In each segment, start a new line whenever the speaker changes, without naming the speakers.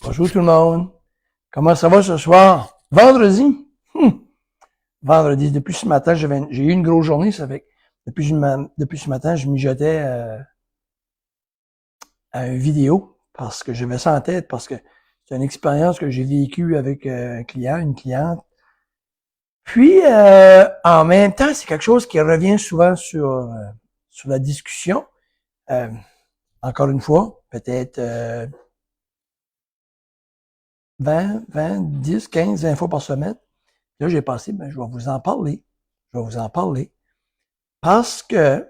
Bonjour tout le monde. Comment ça va ce soir? Vendredi? Vendredi. Depuis ce matin, j'ai eu une grosse journée. Ça fait que depuis ce matin, je mijotais à une vidéo parce que j'avais ça en tête, parce que c'est une expérience que j'ai vécue avec un client, une cliente. Puis, en même temps, c'est quelque chose qui revient souvent sur la discussion. Encore une fois, peut-être 10, 15, 20 fois par semaine. Là, j'ai pensé, je vais vous en parler. Je vais vous en parler. Parce que,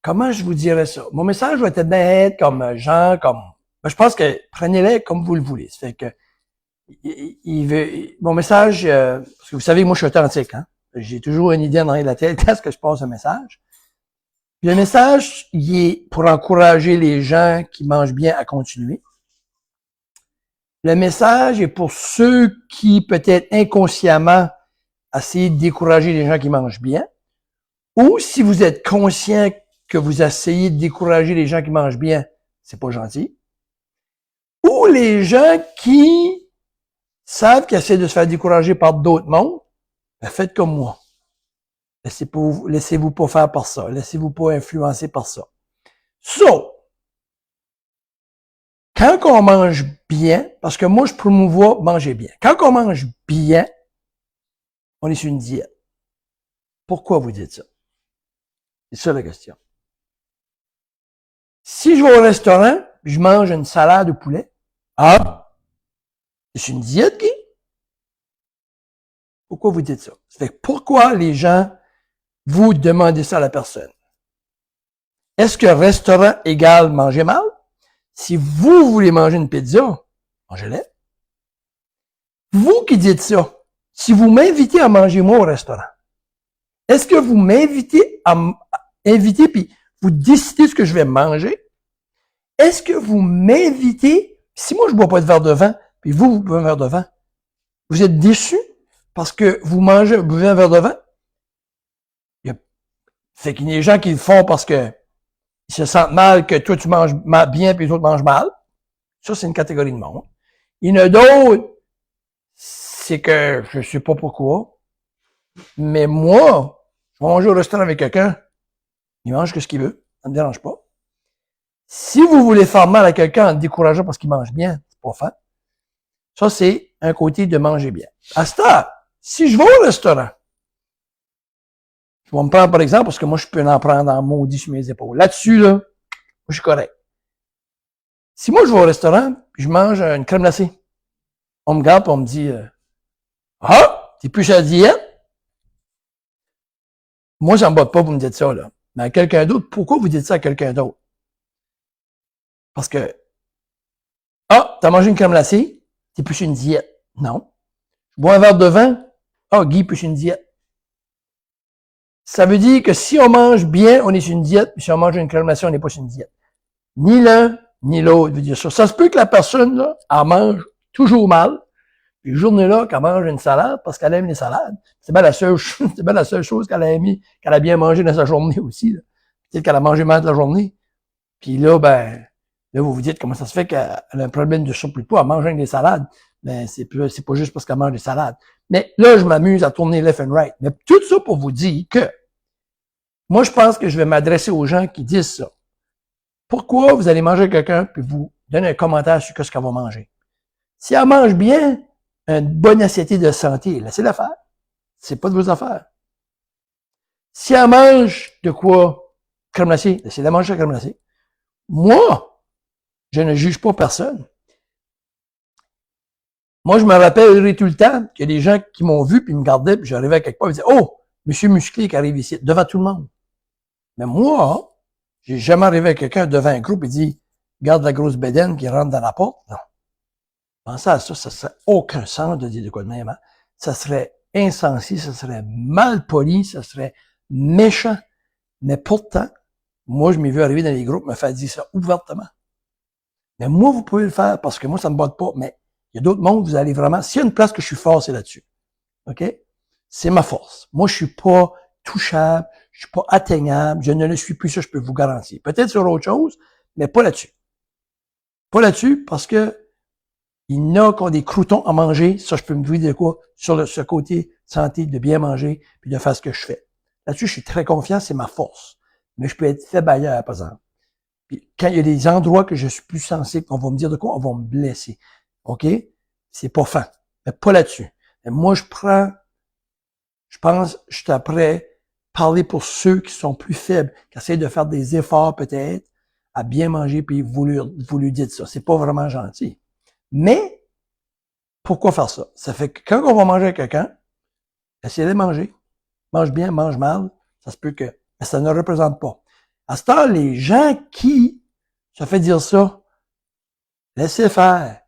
comment je vous dirais ça? Mon message va être bête, comme je pense que prenez-les comme vous le voulez. Ça fait que, mon message, parce que vous savez, moi, je suis authentique, hein. J'ai toujours une idée dans la tête quand est-ce que je passe un message. Puis le message, il est pour encourager les gens qui mangent bien à continuer. Le message est pour ceux qui, peut-être inconsciemment, essayez de décourager les gens qui mangent bien. Ou si vous êtes conscient que vous essayez de décourager les gens qui mangent bien, c'est pas gentil. Ou les gens qui savent qu'ils essaient de se faire décourager par d'autres mondes, faites comme moi. Laissez-vous pas faire par ça. Laissez-vous pas influencer par ça. So, quand on mange bien, parce que moi je promouvois manger bien. Quand on mange bien, on est sur une diète. Pourquoi vous dites ça? C'est ça la question. Si je vais au restaurant, je mange une salade au poulet, c'est une diète, Guy? Pourquoi vous dites ça? Ça fait que pourquoi les gens vous demandez ça à la personne? Est-ce que restaurant égale manger mal? Si vous voulez manger une pizza, mangez-la. Vous qui dites ça, si vous m'invitez à manger moi au restaurant, est-ce que vous m'invitez à inviter puis vous décidez ce que je vais manger? Est-ce que vous m'invitez, si moi je bois pas de verre de vin, puis vous buvez un verre de vin, vous êtes déçu parce que vous buvez un verre de vin? Fait qu'il y a des gens qui le font parce que ils se sentent mal que toi tu manges bien puis les autres mangent mal. Ça, c'est une catégorie de monde. Il y en a d'autres, c'est que je sais pas pourquoi, mais moi, je vais manger au restaurant avec quelqu'un, il mange que ce qu'il veut, ça me dérange pas. Si vous voulez faire mal à quelqu'un en le décourageant parce qu'il mange bien, c'est pas fin. Ça, c'est un côté de manger bien. À ce temps, si je vais au restaurant, je vais me prendre par exemple, parce que moi, je peux en prendre en maudit sur mes épaules. Là-dessus, là, moi, je suis correct. Si moi, je vais au restaurant, puis je mange une crème glacée, on me regarde et on me dit, t'es plus sur la diète? Moi, ça me botte pas pour me dire ça, là. Mais à quelqu'un d'autre, pourquoi vous dites ça à quelqu'un d'autre? Parce que, t'as mangé une crème glacée, t'es plus sur une diète. Non. Je bois un verre de vin, Guy, plus sur une diète. Ça veut dire que si on mange bien, on est sur une diète, puis si on mange une crème glacée, on n'est pas sur une diète. Ni l'un, ni l'autre veut dire ça. Ça se peut que la personne, là, elle mange toujours mal, puis une journée-là, qu'elle mange une salade parce qu'elle aime les salades. C'est bien la seule chose qu'elle a aimé, qu'elle a bien mangé dans sa journée aussi, là. Peut-être qu'elle a mangé mal de la journée. Puis là, là, vous vous dites comment ça se fait qu'elle a un problème de surplus de poids, elle mange des salades. Ben, c'est pas juste parce qu'elle mange des salades. Mais là, je m'amuse à tourner left and right. Mais tout ça pour vous dire que moi, je pense que je vais m'adresser aux gens qui disent ça. Pourquoi vous allez manger quelqu'un puis vous donnez un commentaire sur ce qu'elle va manger? Si elle mange bien, une bonne assiette de santé, laissez-la faire. C'est pas de vos affaires. Si elle mange de quoi? Crème glacée, laissez-la manger la crème glacée. Moi, je ne juge pas personne. Moi, je me rappelle tout le temps qu'il y a des gens qui m'ont vu puis me gardaient puis j'arrivais à quelque part et ils disaient, monsieur musclé qui arrive ici, devant tout le monde. Mais moi, j'ai jamais arrivé à quelqu'un devant un groupe et dit, garde la grosse bédaine qui rentre dans la porte. Non. Pensez à ça, ça serait aucun sens de dire de quoi de même. Hein? Ça serait insensé, ça serait mal poli, ça serait méchant. Mais pourtant, moi, je m'ai vu arriver dans les groupes me faire dire ça ouvertement. Mais moi, vous pouvez le faire parce que moi, ça me botte pas. Mais il y a d'autres mondes, vous allez vraiment... S'il y a une place que je suis fort, c'est là-dessus. OK? C'est ma force. Moi, je suis pas touchable, je suis pas atteignable, je ne le suis plus, ça, je peux vous garantir. Peut-être sur autre chose, mais pas là-dessus. Pas là-dessus, parce que il y en a qui ont des croutons à manger. Ça, je peux me dire de quoi? Sur ce côté santé, de bien manger, puis de faire ce que je fais. Là-dessus, je suis très confiant, c'est ma force. Mais je peux être faible ailleurs, par exemple. Puis quand il y a des endroits que je suis plus sensible, on va me dire de quoi, on va me blesser. OK? C'est pas fin. Mais pas là-dessus. Mais moi, je pense, je suis après parler pour ceux qui sont plus faibles, qui essaient de faire des efforts peut-être, à bien manger, puis vous lui dites ça. C'est pas vraiment gentil. Mais, pourquoi faire ça? Ça fait que quand on va manger avec quelqu'un, essayez de manger. Mange bien, mange mal. Ça se peut que, mais ça ne représente pas. À ce temps, les gens qui se fait dire ça, laissez faire.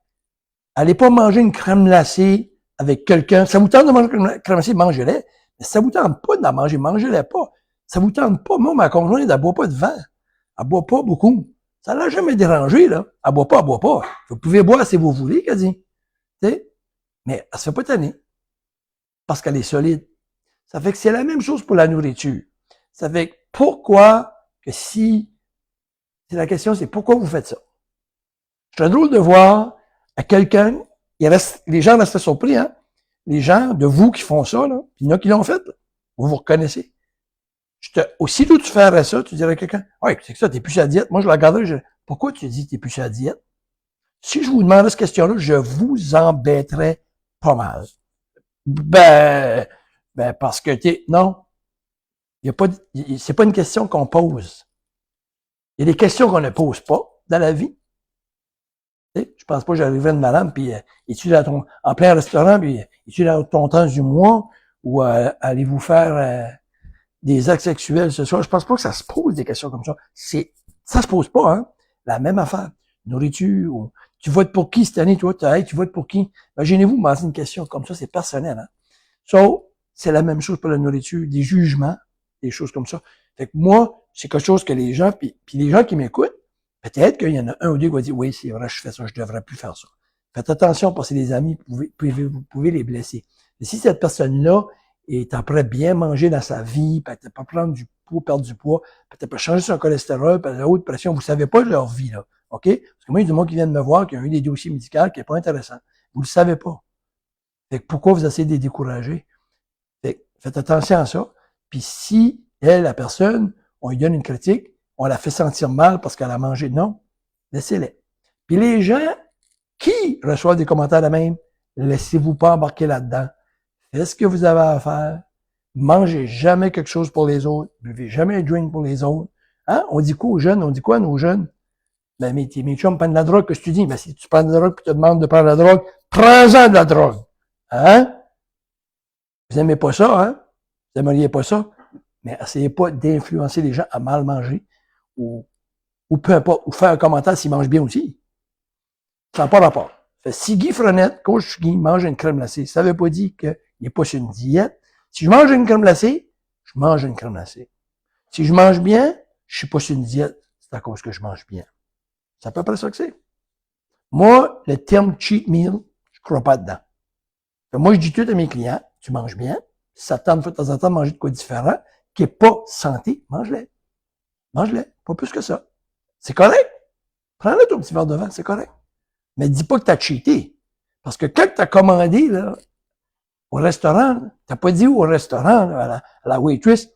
Allez pas manger une crème glacée avec quelqu'un. Ça vous tente de manger une crème glacée, mangez-la. Mais ça vous tente pas d'en manger, mangez-la pas. Ça vous tente pas. Moi, ma conjointe, elle boit pas de vin. Elle boit pas beaucoup. Ça l'a jamais dérangé, là. Elle boit pas, elle boit pas. Vous pouvez boire si vous voulez, qu'elle dit. T'sais? Mais elle se fait pas tanner. Parce qu'elle est solide. Ça fait que c'est la même chose pour la nourriture. Ça fait que pourquoi que si, c'est la question, c'est pourquoi vous faites ça? C'est drôle de voir à quelqu'un, les gens restent surpris, hein? Les gens de vous qui font ça, là, il y en a qui l'ont fait, vous vous reconnaissez. Aussitôt que tu ferais ça, tu dirais à quelqu'un, ouais, c'est que ça, t'es plus à diète. Moi, je la regarderais, pourquoi tu dis que t'es plus à diète? Si je vous demandais cette question-là, je vous embêterais pas mal. Ben, parce que non. Il y a pas, c'est pas une question qu'on pose. Il y a des questions qu'on ne pose pas dans la vie. Je pense pas que j'arriverais de madame, puis es-tu en plein restaurant, puis es-tu dans ton temps du mois, ou allez-vous faire des actes sexuels ce soir? Je pense pas que ça se pose des questions comme ça. Ça se pose pas, hein? La même affaire. Nourriture, ou, tu votes pour qui cette année, toi? Hey, tu votes pour qui? Imaginez-vous, moi, c'est une question comme ça, c'est personnel, hein? So, c'est la même chose pour la nourriture, des jugements, des choses comme ça. Fait que moi, c'est quelque chose que les gens, puis les gens qui m'écoutent, peut-être qu'il y en a un ou deux qui vont dire, oui, c'est vrai, je fais ça, je devrais plus faire ça. Faites attention parce que c'est des amis, vous pouvez les blesser. Mais si cette personne-là est après bien manger dans sa vie, peut-être pas prendre du poids, perdre du poids, peut-être pas changer son cholestérol, peut-être la haute pression, vous savez pas de leur vie, là. OK? Parce que moi, il y a du monde qui vient de me voir, qui a eu des dossiers médicaux qui est pas intéressant. Vous le savez pas. Fait que pourquoi vous essayez de les décourager? Fait que faites attention à ça. Puis si elle, la personne, on lui donne une critique, on la fait sentir mal parce qu'elle a mangé, non, laissez-les. Puis les gens qui reçoivent des commentaires de même, laissez-vous pas embarquer là-dedans. Faites ce que vous avez à faire. Mangez jamais quelque chose pour les autres. Buvez jamais un drink pour les autres. Hein? On dit quoi aux jeunes? On dit quoi à nos jeunes? Ben, mes chums prennent de la drogue, que je te dis. Ben, si tu prends de la drogue et tu te demandes de prendre de la drogue, prends-en de la drogue. Hein? Vous aimez pas ça, hein? Vous aimeriez pas ça? Mais essayez pas d'influencer les gens à mal manger ou peu importe, ou faire un commentaire s'ils mangent bien aussi. Ça n'a pas rapport. Fait, si Guy Frenette, coach Guy, mange une crème glacée, ça veut pas dire qu'il n'est pas sur une diète. Si je mange une crème glacée, je mange une crème glacée. Si je mange bien, je suis pas sur une diète, c'est à cause que je mange bien. C'est à peu près ça que c'est. Moi, le terme cheat meal, je crois pas dedans. Fait, moi, je dis tout à mes clients, tu manges bien, si ça tente de temps en temps de manger de quoi différent, qui est pas santé, mange-le. Mange-le. Pas plus que ça. C'est correct. Prends-le ton petit verre de vin, c'est correct. Mais dis pas que t'as cheaté. Parce que quand t'as commandé, là, au restaurant, t'as pas dit au restaurant, là, à la waitress,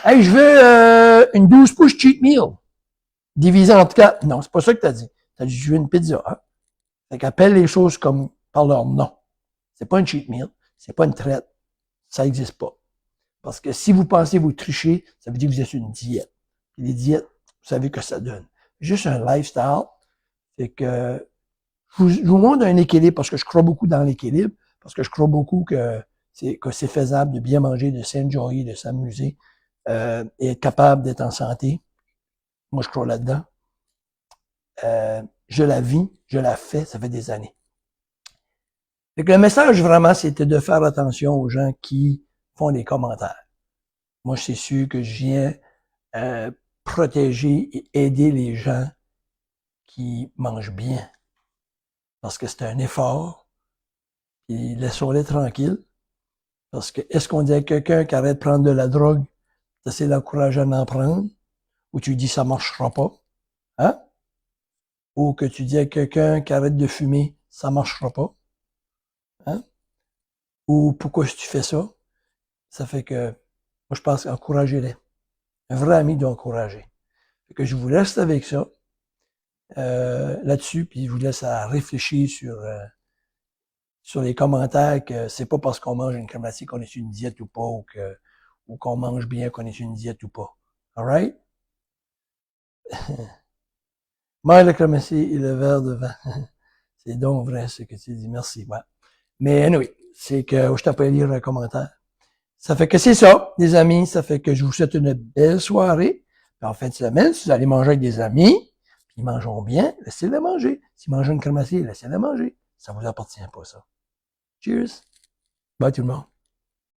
hey, je veux une 12 pouces cheat meal. Divisé en 4. Non, c'est pas ça que t'as dit. T'as dit, je veux une pizza. Hein? Fait qu'appelle les choses comme par leur nom. C'est pas une cheat meal. C'est pas une traite. Ça existe pas. Parce que si vous pensez vous tricher, ça veut dire que vous êtes sur une diète. Et les diètes, vous savez que ça donne. Juste un lifestyle. C'est que je vous montre un équilibre parce que je crois beaucoup dans l'équilibre, parce que je crois beaucoup que c'est faisable de bien manger, de s'enjoyer, de s'amuser et être capable d'être en santé. Moi, je crois là-dedans. Je la vis, je la fais, ça fait des années. Fait que le message vraiment, c'était de faire attention aux gens qui font des commentaires. Moi, c'est sûr que je viens protéger et aider les gens qui mangent bien. Parce que c'est un effort. Et laissons-les tranquilles. Parce que, est-ce qu'on dit à quelqu'un qui arrête de prendre de la drogue, t'essaies d'encourager à en prendre? Ou tu dis ça marchera pas? Hein? ou que tu dis à quelqu'un qui arrête de fumer, ça marchera pas. Hein? Ou pourquoi tu fais ça? Ça fait que, moi, je pense encouragez-les. Un vrai ami doit encourager. Fait que je vous laisse avec ça, là-dessus, puis je vous laisse à réfléchir sur les commentaires que c'est pas parce qu'on mange une crème glacée qu'on est sur une diète ou pas, ou qu'on mange bien qu'on est sur une diète ou pas. Alright? Mange la crème glacée et le verre de vin. C'est donc vrai ce que tu dis. Merci. Ouais. Mais anyway, c'est que je t'appelle lire un commentaire. Ça fait que c'est ça, les amis. Ça fait que je vous souhaite une belle soirée. Puis en fin de semaine, si vous allez manger avec des amis, puis ils mangeront bien, laissez-les manger. S'ils mangent une crème glacée, laissez-les manger. Ça vous appartient pas, ça. Cheers. Bye tout le monde.